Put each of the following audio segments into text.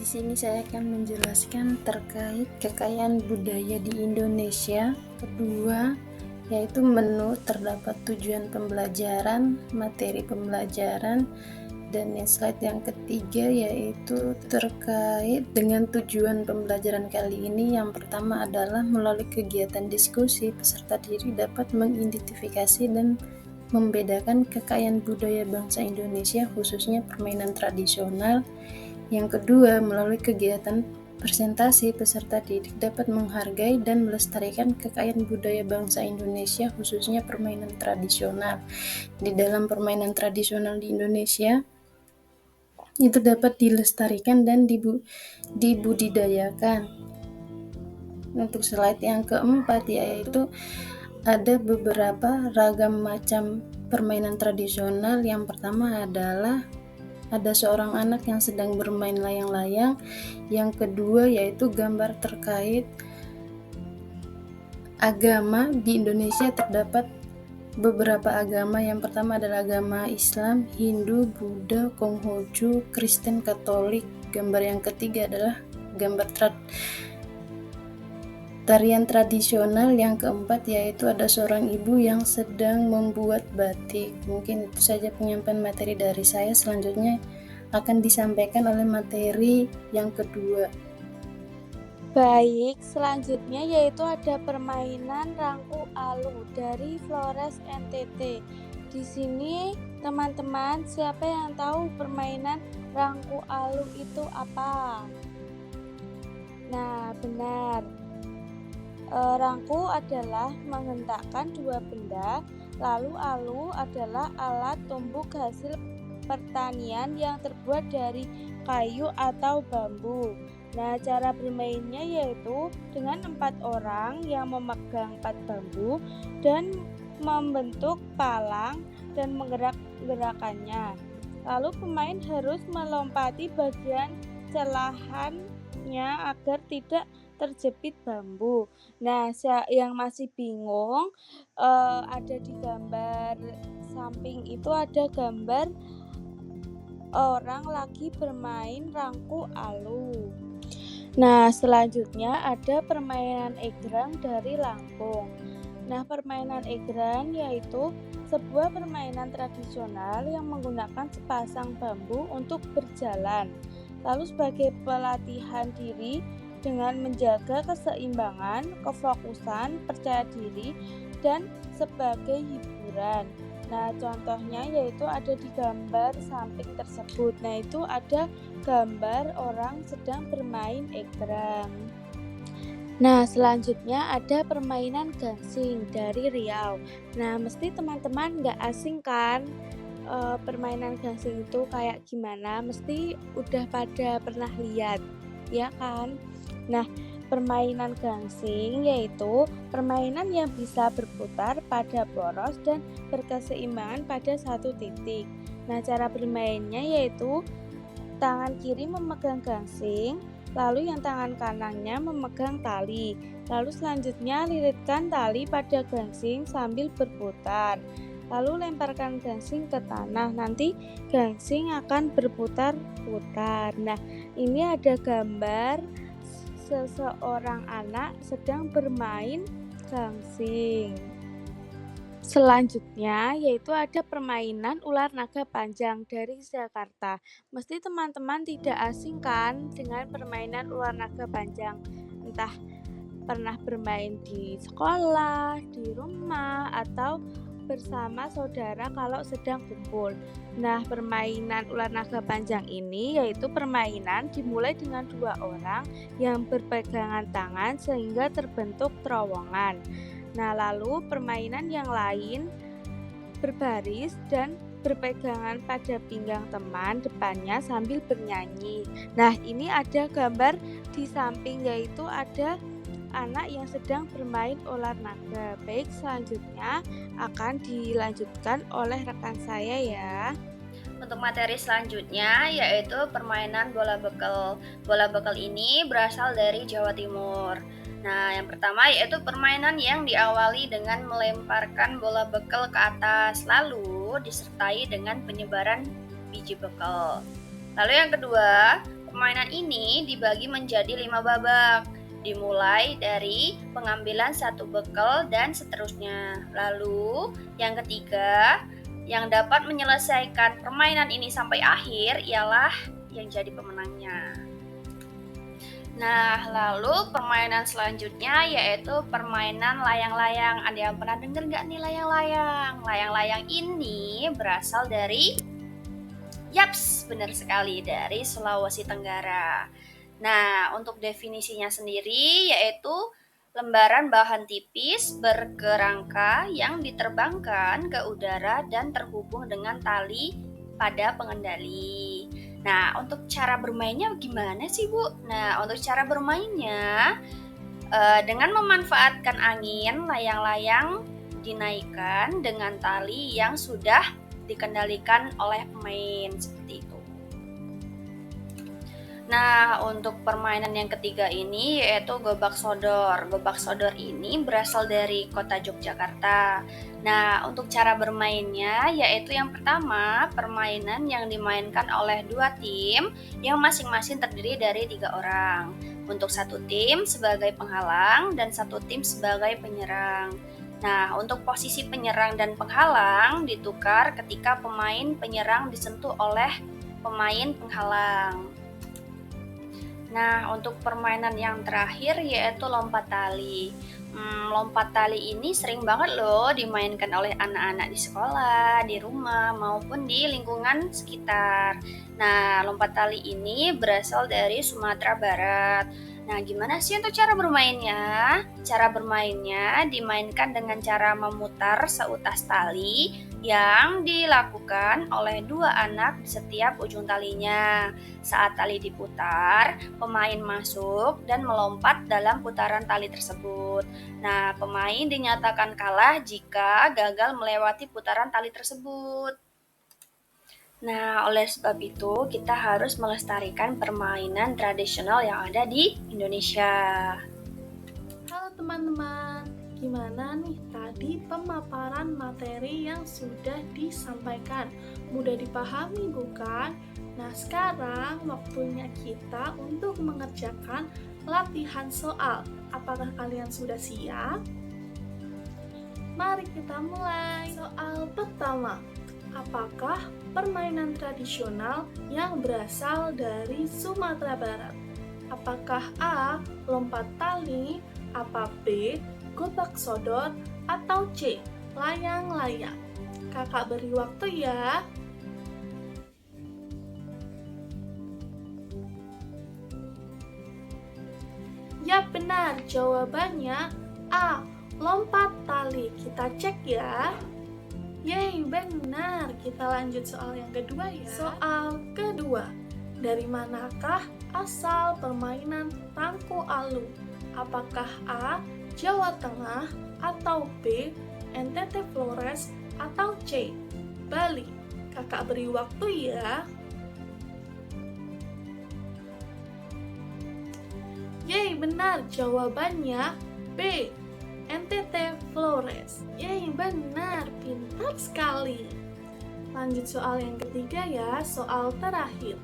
sini saya akan menjelaskan terkait kekayaan budaya di Indonesia. Kedua, yaitu menu, terdapat tujuan pembelajaran, materi pembelajaran, dan slide yang ketiga yaitu terkait dengan tujuan pembelajaran kali ini. Yang pertama adalah melalui kegiatan diskusi, peserta didik dapat mengidentifikasi dan membedakan kekayaan budaya bangsa Indonesia, khususnya permainan tradisional. Yang kedua, melalui kegiatan presentasi, peserta didik dapat menghargai dan melestarikan kekayaan budaya bangsa Indonesia, khususnya permainan tradisional. Di dalam permainan tradisional di Indonesia, itu dapat dilestarikan dan dibudidayakan. Untuk slide yang keempat yaitu ada beberapa ragam macam permainan tradisional. Yang pertama adalah ada seorang anak yang sedang bermain layang-layang. Yang kedua yaitu gambar terkait agama. Di Indonesia terdapat beberapa agama. Yang pertama adalah agama Islam, Hindu, Buddha, Konghucu, Kristen, Katolik. Gambar yang ketiga adalah gambar tarian tradisional. Yang keempat yaitu ada seorang ibu yang sedang membuat batik. Mungkin itu saja penyampaian materi dari saya. Selanjutnya akan disampaikan oleh materi yang kedua. Baik, selanjutnya yaitu ada permainan Rangku Alu dari Flores NTT. Di sini teman-teman, siapa yang tahu permainan Rangku Alu itu apa? Nah, benar. Rangku adalah menghentakkan dua benda, lalu alu adalah alat tumbuk hasil pertanian yang terbuat dari kayu atau bambu. Nah, cara bermainnya yaitu dengan 4 orang yang memegang 4 bambu dan membentuk palang dan menggerak-gerakannya. Lalu pemain harus melompati bagian celahannya agar tidak terjepit bambu. Nah, yang masih bingung, ada di gambar samping itu ada gambar orang lagi bermain Rangku Alu. Nah, selanjutnya ada permainan egrang dari Lampung. Nah, permainan egrang yaitu sebuah permainan tradisional yang menggunakan sepasang bambu untuk berjalan. Lalu sebagai pelatihan diri dengan menjaga keseimbangan, kefokusan, percaya diri, dan sebagai hiburan. Nah, contohnya yaitu ada di gambar samping tersebut. Nah, itu ada gambar orang sedang bermain egrang. Nah, selanjutnya ada permainan gangsing dari Riau. Nah, mesti teman-teman nggak asing kan? Permainan gangsing itu kayak gimana? Mesti udah pada pernah lihat, ya kan? Nah, permainan gangsing yaitu permainan yang bisa berputar pada poros dan berkeseimbangan pada satu titik. Nah, cara bermainnya yaitu tangan kiri memegang gangsing, lalu yang tangan kanannya memegang tali. Lalu selanjutnya lilitkan tali pada gangsing sambil berputar. Lalu lemparkan gangsing ke tanah, nanti gangsing akan berputar-putar. Nah, ini ada gambar seseorang anak sedang bermain gangsing. Selanjutnya yaitu ada permainan ular naga panjang dari Jakarta. Mesti teman-teman tidak asing kan dengan permainan ular naga panjang. Entah pernah bermain di sekolah, di rumah, atau bersama saudara kalau sedang kumpul. Nah, permainan ular naga panjang ini yaitu permainan dimulai dengan 2 orang yang berpegangan tangan sehingga terbentuk terowongan. Nah, lalu permainan yang lain berbaris dan berpegangan pada pinggang teman depannya sambil bernyanyi. Nah, ini ada gambar di samping yaitu ada anak yang sedang bermain ular naga. Baik, selanjutnya akan dilanjutkan oleh rekan saya ya. Untuk materi selanjutnya yaitu permainan bola bekel. Bola bekel ini berasal dari Jawa Timur. Nah, yang pertama yaitu permainan yang diawali dengan melemparkan bola bekel ke atas, lalu disertai dengan penyebaran biji bekel. Lalu yang kedua, permainan ini dibagi menjadi 5 babak, dimulai dari pengambilan satu bekel dan seterusnya. Lalu, yang ketiga, yang dapat menyelesaikan permainan ini sampai akhir ialah yang jadi pemenangnya. Nah, lalu permainan selanjutnya yaitu permainan layang-layang. Ada yang pernah dengar nggak nih layang-layang? Layang-layang ini berasal dari, yaps, benar sekali, dari Sulawesi Tenggara. Nah, untuk definisinya sendiri yaitu lembaran bahan tipis berkerangka yang diterbangkan ke udara dan terhubung dengan tali pada pengendali. Nah, untuk cara bermainnya gimana sih, Bu? Nah, untuk cara bermainnya dengan memanfaatkan angin, layang-layang dinaikkan dengan tali yang sudah dikendalikan oleh pemain seperti itu. Nah, untuk permainan yang ketiga ini yaitu gobak sodor. Gobak sodor ini berasal dari kota Yogyakarta. Nah, untuk cara bermainnya yaitu yang pertama, permainan yang dimainkan oleh dua tim yang masing-masing terdiri dari 3 orang. Untuk satu tim sebagai penghalang dan satu tim sebagai penyerang. Nah, untuk posisi penyerang dan penghalang ditukar ketika pemain penyerang disentuh oleh pemain penghalang. Nah, untuk permainan yang terakhir yaitu lompat tali. Lompat tali ini sering banget loh dimainkan oleh anak-anak di sekolah, di rumah, maupun di lingkungan sekitar. Nah, lompat tali ini berasal dari Sumatera Barat. Nah, gimana sih untuk cara bermainnya? Cara bermainnya dimainkan dengan cara memutar seutas tali yang dilakukan oleh 2 anak di setiap ujung talinya. Saat tali diputar, pemain masuk dan melompat dalam putaran tali tersebut. Nah, pemain dinyatakan kalah jika gagal melewati putaran tali tersebut. Nah, oleh sebab itu kita harus melestarikan permainan tradisional yang ada di Indonesia. Halo teman-teman, gimana nih tadi pemaparan materi yang sudah disampaikan? Mudah dipahami bukan? Nah, sekarang waktunya kita untuk mengerjakan latihan soal. Apakah kalian sudah siap? Mari kita mulai. Soal pertama, apakah permainan tradisional yang berasal dari Sumatera Barat? Apakah A. lompat tali, apa B. gobak sodor, atau C. layang-layang? Kakak beri waktu ya. Ya benar, jawabannya A. lompat tali. Kita cek ya. Yeay, benar. Kita lanjut soal yang kedua ya. Soal kedua, dari manakah asal permainan tangku alu? Apakah A. Jawa Tengah, atau B. NTT Flores, atau C. Bali? Kakak beri waktu ya. Yeay, benar. Jawabannya B. NTT Flores. Yeay, benar. Pintar sekali. Lanjut soal yang ketiga ya, soal terakhir.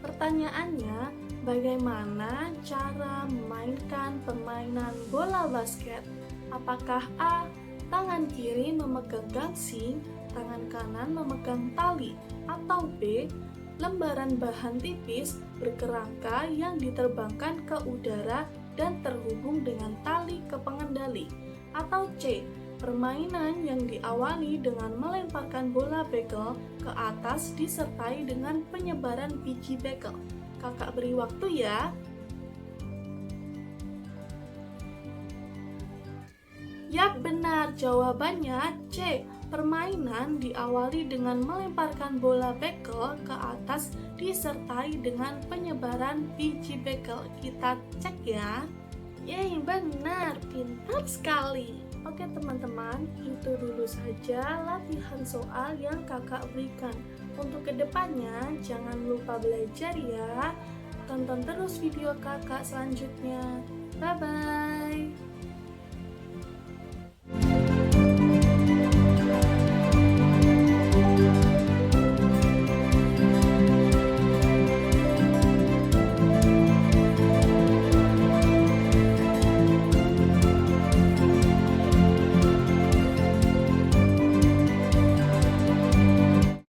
Pertanyaannya, bagaimana cara memainkan permainan bola basket? Apakah A. tangan kiri memegang gangsing, tangan kanan memegang tali, atau B. lembaran bahan tipis berkerangka yang diterbangkan ke udara dan terhubung dengan tali ke pengendali, atau C. permainan yang diawali dengan melemparkan bola bekel ke atas disertai dengan penyebaran biji bekel? Kakak beri waktu ya. Yap, benar. Jawabannya C. Permainan diawali dengan melemparkan bola bekel ke atas disertai dengan penyebaran biji bekel. Kita cek ya. Yeay, benar. Pintar sekali. Oke teman-teman, itu dulu saja latihan soal yang kakak berikan. Untuk kedepannya, jangan lupa belajar ya. Tonton terus video kakak selanjutnya. Bye-bye.